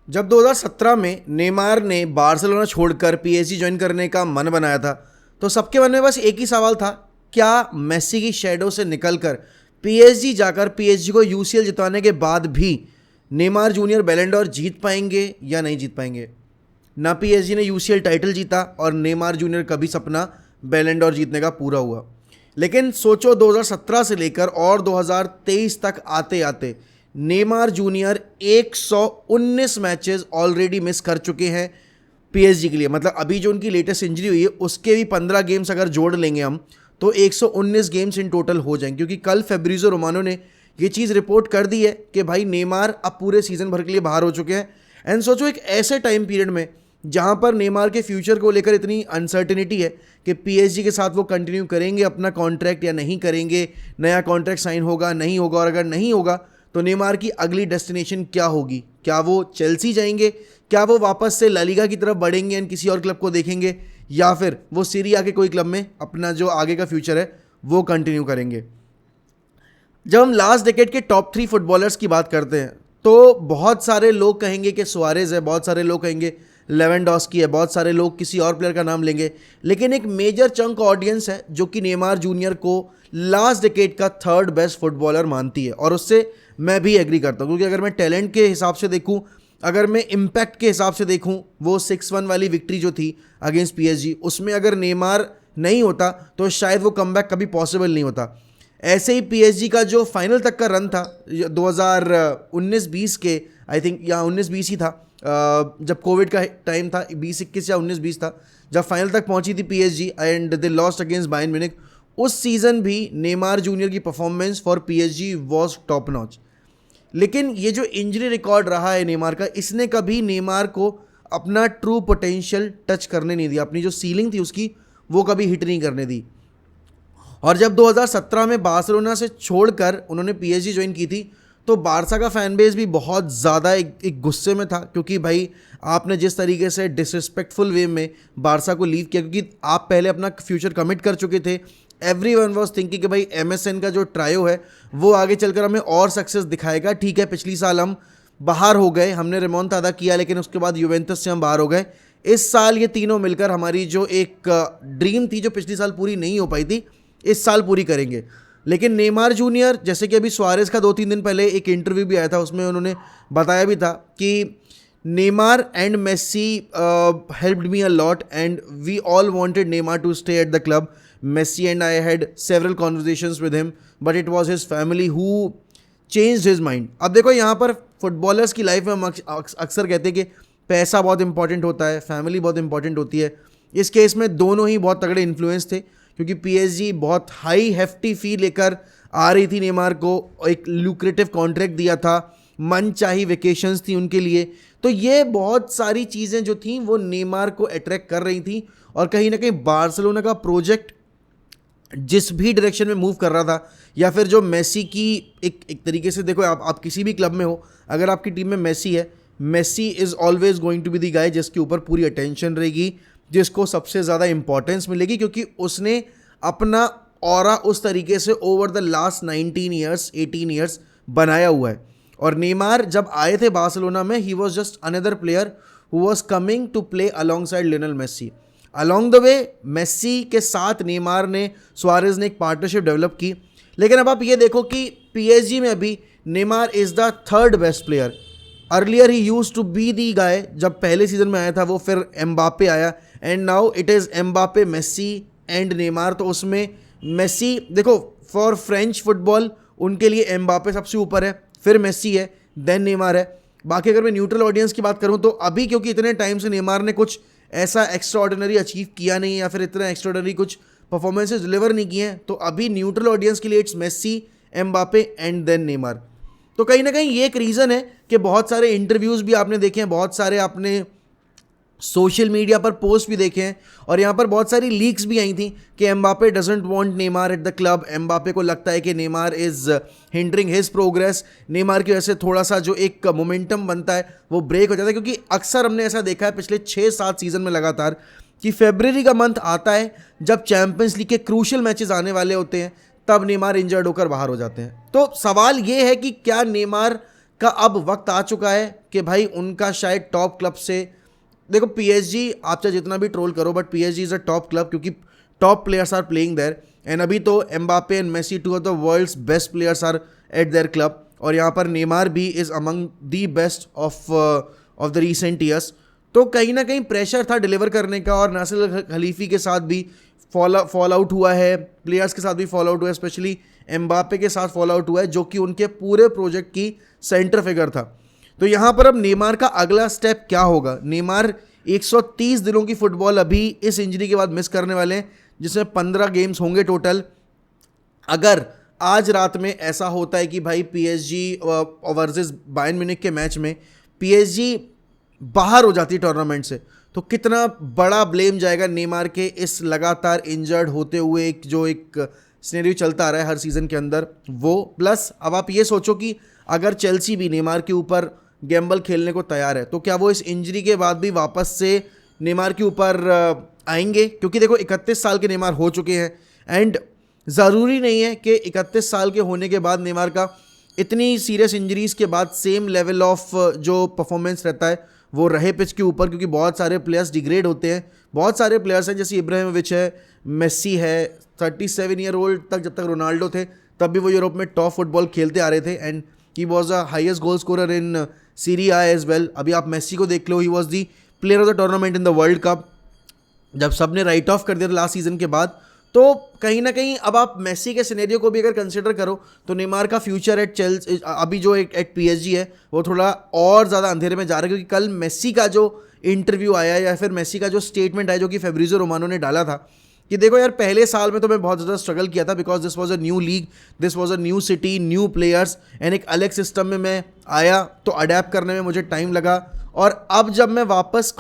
जब 2017 में नेमार ने बार्सिलोना छोड़कर पीएसजी ज्वाइन करने का मन बनाया था, तो सबके मन में बस एक ही सवाल था, क्या मेसी की शैडो से निकलकर पीएसजी जाकर पीएसजी को यूसीएल जितवाने के बाद भी नेमार जूनियर बैलन डोर जीत पाएंगे या नहीं जीत पाएंगे। ना पीएसजी ने यूसीएल टाइटल जीता और नेमार जूनियर कभी सपना बैलन डोर जीतने का पूरा हुआ। लेकिन सोचो 2017 से लेकर और 2023 तक आते आते Neymar junior 119 matches already miss कर चुके हैं पीएसजी के लिए। मतलब अभी जो उनकी लेटेस्ट इंजरी हुई है उसके भी 15 गेम्स अगर जोड़ लेंगे हम तो 119 गेम्स इन टोटल हो जाएंगे, क्योंकि कल फैब्रिज़ो रोमानो ने ये चीज़ रिपोर्ट कर दी है कि भाई नेमार अब पूरे सीज़न भर के लिए बाहर हो चुके हैं। एंड सोचो एक ऐसे टाइम पीरियड में जहाँ पर नेमार के फ्यूचर को लेकर इतनी अनसर्टिनिटी है कि पीएसजी के साथ वो कंटिन्यू करेंगे अपना कॉन्ट्रैक्ट या नहीं करेंगे, नया कॉन्ट्रैक्ट साइन होगा नहीं होगा, और अगर नहीं होगा तो नेमार की अगली डेस्टिनेशन क्या होगी। क्या वो चेल्सी जाएंगे, क्या वो वापस से ला लीगा की तरफ बढ़ेंगे एंड किसी और क्लब को देखेंगे, या फिर वो सीरिया के कोई क्लब में अपना जो आगे का फ्यूचर है वो कंटिन्यू करेंगे। जब हम लास्ट डेकेड के टॉप 3 फुटबॉलर्स की बात करते हैं तो बहुत सारे लोग कहेंगे कि सुआरेज है, बहुत सारे लोग कहेंगे लेवेंडोस्की है, बहुत सारे लोग किसी और प्लेयर का नाम लेंगे, लेकिन एक मेजर चंक ऑडियंस है जो कि नेमार जूनियर को लास्ट डेकेड का 3rd बेस्ट फुटबॉलर मानती है। और उससे मैं भी एग्री करता हूँ, क्योंकि अगर मैं टैलेंट के हिसाब से देखूँ, अगर मैं इम्पैक्ट के हिसाब से देखूँ, वो 6-1 वाली विक्ट्री जो थी अगेंस्ट पीएसजी, उसमें अगर नेमार नहीं होता तो शायद वो कमबैक कभी पॉसिबल नहीं होता। ऐसे ही पीएसजी का जो फाइनल तक का रन था 2019-20 के, आई थिंक या 19-20 ही था, जब कोविड का टाइम था, 20-21 या 19-20 था, जब फाइनल तक पहुंची थी PSG and they lost against Bayern Munich. उस सीज़न भी नेमार जूनियर की performance for PSG was top notch. लेकिन ये जो इंजरी रिकॉर्ड रहा है नेमार का, इसने कभी नेमार को अपना ट्रू पोटेंशियल टच करने नहीं दिया, अपनी जो सीलिंग थी उसकी वो कभी हिट नहीं करने दी। और जब 2017 में बार्सिलोना से छोड़कर उन्होंने पीएसजी ज्वाइन की थी तो बारसा का फैन बेस भी बहुत ज़्यादा एक गुस्से में था, क्योंकि भाई आपने जिस तरीके से डिसरिस्पेक्टफुल वे में बारसा को लीव किया, क्योंकि आप पहले अपना फ्यूचर कमिट कर चुके थे। एवरीवन वाज थिंकिंग कि भाई एमएसएन का जो ट्रायो है वो आगे चलकर हमें और सक्सेस दिखाएगा। ठीक है, पिछली साल हम बाहर हो गए, हमने रिमोंटाडा किया, लेकिन उसके बाद यूवेंटस से हम बाहर हो गए। इस साल ये तीनों मिलकर हमारी जो एक ड्रीम थी जो पिछली साल पूरी नहीं हो पाई थी, इस साल पूरी करेंगे। लेकिन नेमार जूनियर, जैसे कि अभी सुआरेज का 2-3 दिन पहले एक इंटरव्यू भी आया था, उसमें उन्होंने बताया भी था कि Neymar and Messi helped me a lot and we all wanted Neymar to stay at the club. Messi and I had several conversations with him but it was his family who changed his mind. अब देखो यहाँ पर footballers की life में हम अक्सर कहते हैं कि पैसा बहुत इंपॉर्टेंट होता है, फैमिली बहुत इंपॉर्टेंट होती है। इस केस में दोनों ही बहुत तगड़े इन्फ्लुएंस थे, क्योंकि पीएसजी बहुत हाई हेफ्टी फी लेकर आ रही थी नेमार को, एक लुक्रेटिव कॉन्ट्रैक्ट दिया था, मनचाही वेकेशंस थी उनके लिए। तो ये बहुत सारी चीज़ें जो थी वो नेमार को अट्रैक्ट कर रही थी, और कहीं ना कहीं बार्सिलोना का प्रोजेक्ट जिस भी डायरेक्शन में मूव कर रहा था, या फिर जो मेसी की एक तरीके से देखो, आप किसी भी क्लब में हो, अगर आपकी टीम में मेसी है, Messi is always going to be the guy जिसके ऊपर पूरी अटेंशन रहेगी, जिसको सबसे ज़्यादा इंपॉर्टेंस मिलेगी, क्योंकि उसने अपना ऑरा उस तरीके से ओवर द लास्ट 18 ईयर्स बनाया हुआ है। और नेमार जब आए थे बार्सिलोना में, he was just another player who was coming to play alongside Lionel Messi. Along the way Messi के साथ नेमार ने, सुआरेज ने एक पार्टनरशिप डेवलप की। लेकिन अब आप ये देखो कि पीएसजी में अभी Neymar is the 3rd best player. Earlier he use to be the guy, जब पहले सीजन में आया था वो, फिर एम्बापे आया and now it is Mbappe, Messi and Neymar. तो उसमें मेसी, देखो फॉर फ्रेंच फुटबॉल उनके लिए एम्बापे सबसे ऊपर है, फिर मेसी है, देन नेमार है। बाकी अगर मैं न्यूट्रल ऑडियंस की बात करूं तो अभी क्योंकि इतने टाइम से नेमार ने कुछ ऐसा एक्स्ट्रा ऑर्डिनरी अचीव किया नहीं, या फिर इतना एक्स्ट्रा ऑर्डिनरी कुछ परफॉर्मेंसेज डिलीवर नहीं किए हैं, तो अभी न्यूट्रल ऑडियंस के लिए it's Messi, Mbappe and then Neymar. तो कहीं ना कहीं ये एक रीज़न है कि बहुत सारे इंटरव्यूज़ भी आपने देखे हैं, बहुत सारे आपने सोशल मीडिया पर पोस्ट भी देखे हैं, और यहाँ पर बहुत सारी लीक्स भी आई थी कि Mbappe doesn't want Neymar eight the club. Mbappe को लगता है कि Neymar is hindering his progress, Neymar की वजह से थोड़ा सा जो एक मोमेंटम बनता है वो ब्रेक हो जाता है। क्योंकि अक्सर हमने ऐसा देखा है पिछले 6-7 सीज़न में लगातार कि फरवरी का मंथ आता है जब चैंपियंस लीग के क्रूशल मैचेस आने वाले होते हैं, तब नेमार इंजर्ड होकर बाहर हो जाते हैं। तो सवाल ये है कि क्या नेमार का अब वक्त आ चुका है कि भाई उनका शायद टॉप क्लब से, देखो पीएसजी आप चाहे जितना भी ट्रोल करो but PSG is a top club क्योंकि top players are playing there, and अभी तो Mbappe and Messi two of the world's best players are at their club, और यहाँ पर नेमार भी is among the best of the recent years. तो कहीं ना कहीं प्रेशर था डिलीवर करने का, और नासिर खलीफी के साथ भी फॉल आउट हुआ है, प्लेयर्स के साथ भी फॉल आउट हुआ है, स्पेशली एम्बापे के साथ फॉल आउट हुआ है जो कि उनके पूरे प्रोजेक्ट की सेंटर फिगर था। तो यहाँ पर अब नेमार का अगला स्टेप क्या होगा? नेमार 130 दिनों की फुटबॉल अभी इस इंजरी के बाद मिस करने वाले हैं, जिसमें 15 गेम्स होंगे टोटल। अगर आज रात में ऐसा होता है कि भाई पीएसजी वर्सेस बायर्न म्यूनिख के मैच में पीएसजी बाहर हो जाती है टूर्नामेंट से, तो कितना बड़ा ब्लेम जाएगा नेमार के इस लगातार इंजर्ड होते हुए जो एक सिनेरियो चलता आ रहा है हर सीज़न के अंदर वो। प्लस अब आप ये सोचो कि अगर चेल्सी भी नेमार के ऊपर गैम्बल खेलने को तैयार है, तो क्या वो इस इंजरी के बाद भी वापस से नेमार के ऊपर आएंगे? क्योंकि देखो 31 साल के नेमार हो चुके हैं, एंड ज़रूरी नहीं है कि 31 साल के होने के बाद नेमार का इतनी सीरियस इंजरीज़ के बाद सेम लेवल ऑफ जो परफॉर्मेंस रहता है वो रहे पिच के ऊपर, क्योंकि बहुत सारे प्लेयर्स डिग्रेड होते हैं। बहुत सारे प्लेयर्स हैं जैसे इब्राहिमोविच है, मेसी है, 37 ईयर ओल्ड तक जब तक रोनाल्डो थे तब भी वो यूरोप में टॉप फुटबॉल खेलते आ रहे थे, and he was the highest goal scorer in Serie A as well. अभी आप मेसी को देख लो, he was the player of the tournament in the world cup, जब सबने राइट ऑफ कर दिया था लास्ट सीजन के बाद। तो कहीं ना कहीं अब आप मेसी के सिनेरियो को भी अगर कंसिडर करो तो नेमार का फ्यूचर एट चेल्सी अभी जो एट पीएसजी है वो थोड़ा और ज़्यादा अंधेरे में जा रहा है, क्योंकि कल मेसी का जो इंटरव्यू आया या फिर मेसी का जो स्टेटमेंट आया जो कि फेब्रिज़ो रोमानो ने डाला था कि देखो यार पहले साल में तो मैं बहुत ज़्यादा स्ट्रगल किया था, because this was a new league, this was a new city, new players, and एक अलग सिस्टम में मैं आया तो अडेप्ट करने में मुझे टाइम लगा, और अब जब मैं वापस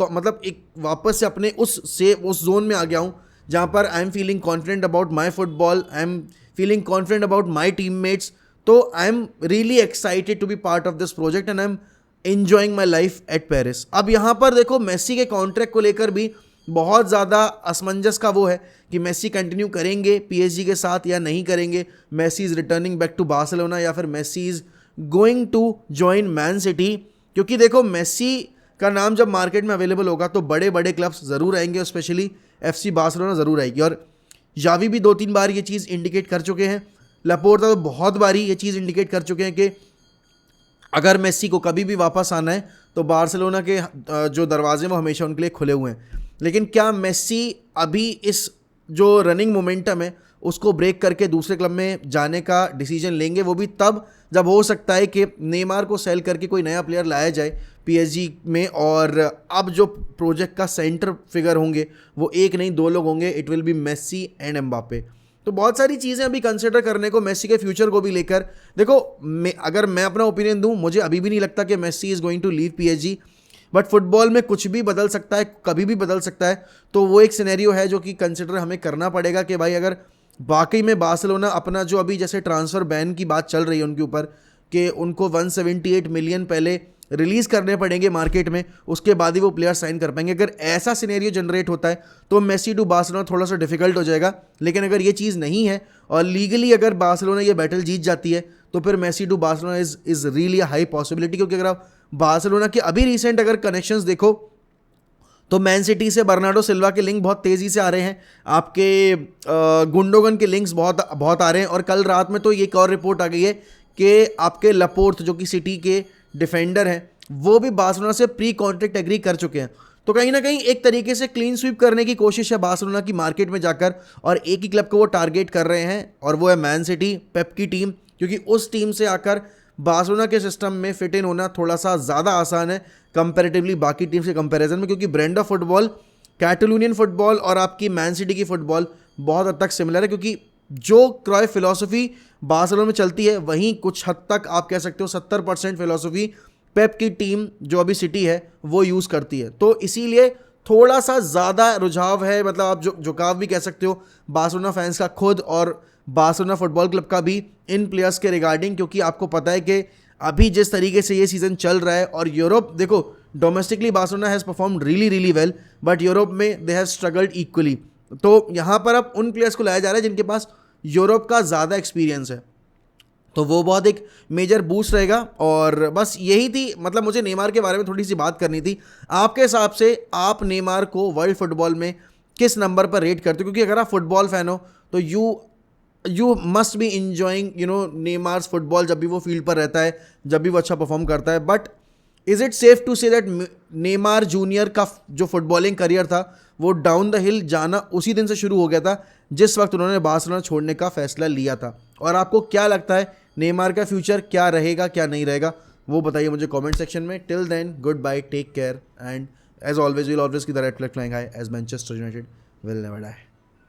से अपने उस जोन में आ गया हूँ जहाँ पर I am feeling confident about my football, I am feeling confident about my teammates, तो I am really excited to be part of this project and I am enjoying my life at Paris. अब यहाँ पर देखो Messi के contract को लेकर भी बहुत ज़्यादा असमंजस का वो है कि मेसी कंटिन्यू करेंगे पीएसजी के साथ या नहीं करेंगे, Messi is returning back to Barcelona या फिर Messi is going to join Man City. क्योंकि देखो मेसी का नाम जब मार्केट में अवेलेबल होगा तो बड़े बड़े क्लब्स ज़रूर आएंगे, स्पेशली एफसी बार्सिलोना ज़रूर आएगी, और जावी भी 2-3 बार ये चीज़ इंडिकेट कर चुके हैं, लपोर्ता तो बहुत बारी ये चीज़ इंडिकेट कर चुके हैं कि अगर मेसी को कभी भी वापस आना है तो बार्सिलोना के जो दरवाजे वो हमेशा उनके लिए खुले हुए हैं। लेकिन क्या मेसी अभी इस जो रनिंग मोमेंटम है उसको ब्रेक करके दूसरे क्लब में जाने का डिसीजन लेंगे? वो भी तब जब हो सकता है कि नेमार को सेल करके कोई नया प्लेयर लाया जाए पीएसजी में, और अब जो प्रोजेक्ट का सेंटर फिगर होंगे वो एक नहीं 2 लोग होंगे, it will be messy and Mbappe. तो बहुत सारी चीज़ें अभी कंसिडर करने को मेसी के फ्यूचर को भी लेकर। देखो अगर मैं अपना ओपिनियन दूं, मुझे अभी भी नहीं लगता कि Messi is going to leave PSG, but football में कुछ भी बदल सकता है, कभी भी बदल सकता है। तो वो एक सिनेरियो है जो कि कंसिडर हमें करना पड़ेगा कि भाई अगर वाकई में बार्सिलोना अपना जो अभी जैसे ट्रांसफ़र बैन की बात चल रही है उनके ऊपर कि उनको 178 मिलियन पहले रिलीज़ करने पड़ेंगे मार्केट में, उसके बाद ही वो प्लेयर साइन कर पाएंगे, अगर ऐसा सिनेरियो जनरेट होता है तो मेसी टू बार्सिलोना थोड़ा सा डिफिकल्ट हो जाएगा। लेकिन अगर ये चीज़ नहीं है और लीगली अगर बार्सिलोना ये बैटल जीत जाती है तो फिर Messi to Barcelona is really high possibility. क्योंकि अगर आप बार्सिलोना के अभी रिसेंट अगर कनेक्शंस देखो तो मैन सिटी से बर्नार्डो सिल्वा के लिंक बहुत तेज़ी से आ रहे हैं, आपके गुंडोगन के लिंक्स बहुत आ रहे हैं, और कल रात में तो ये एक और रिपोर्ट आ गई है कि आपके लपोर्ट जो कि सिटी के डिफेंडर हैं वो भी बार्सिलोना से प्री कॉन्ट्रैक्ट एग्री कर चुके हैं। तो कहीं ना कहीं एक तरीके से क्लीन स्वीप करने की कोशिश है बार्सिलोना की मार्केट में जाकर, और एक ही क्लब को वो टारगेट कर रहे हैं और वो है मैन सिटी, पेप की टीम, क्योंकि उस टीम से आकर बार्सिलोना के सिस्टम में फिट इन होना थोड़ा सा ज़्यादा आसान है कंपैरेटिवली बाकी टीम से कंपैरिजन में, क्योंकि ब्रांड ऑफ फुटबॉल कैटलूनियन फुटबॉल और आपकी मैन सिटी की फुटबॉल बहुत हद तक सिमिलर है। क्योंकि जो क्रॉय फिलॉसफी बार्सिलोना में चलती है वहीं कुछ हद तक आप कह सकते हो 70% फिलॉसफी पेप की टीम जो अभी सिटी है वो यूज़ करती है। तो इसीलिए थोड़ा सा ज़्यादा रुझाव है, मतलब आप झुकाव भी कह सकते हो बार्सिलोना फैंस का खुद और बार्सिलोना फुटबॉल क्लब का भी इन प्लेयर्स के रिगार्डिंग, क्योंकि आपको पता है कि अभी जिस तरीके से ये सीज़न चल रहा है, और यूरोप देखो domestically Barcelona has performed really well, but Europe में दे हैव स्ट्रगल्ड इक्वली। तो यहाँ पर अब उन प्लेयर्स को लाया जा रहा है जिनके पास यूरोप का ज़्यादा एक्सपीरियंस है। तो वो बहुत एक मेजर बूस्ट रहेगा। और बस यही थी, मतलब मुझे नेमार के बारे में थोड़ी सी बात करनी थी। आपके हिसाब से आप नेमार को वर्ल्ड फुटबॉल में किस नंबर पर रेट करते हो? क्योंकि अगर आप फुटबॉल फैन हो तो you must be enjoying Neymar's football, जब भी वो फील्ड पर रहता है, जब भी वो अच्छा परफॉर्म करता है। But is it safe to say that Neymar junior का जो फुटबॉलिंग करियर था वो डाउन द हिल जाना उसी दिन से शुरू हो गया था जिस वक्त उन्होंने बार्सिलोना छोड़ने का फैसला लिया था? और आपको क्या लगता है नेमार का फ्यूचर क्या रहेगा, क्या नहीं रहेगा, वो बताइए मुझे कमेंट सेक्शन में। Till then, good bye, take care, and as always will always keep the red flag flying high as Manchester United will never die.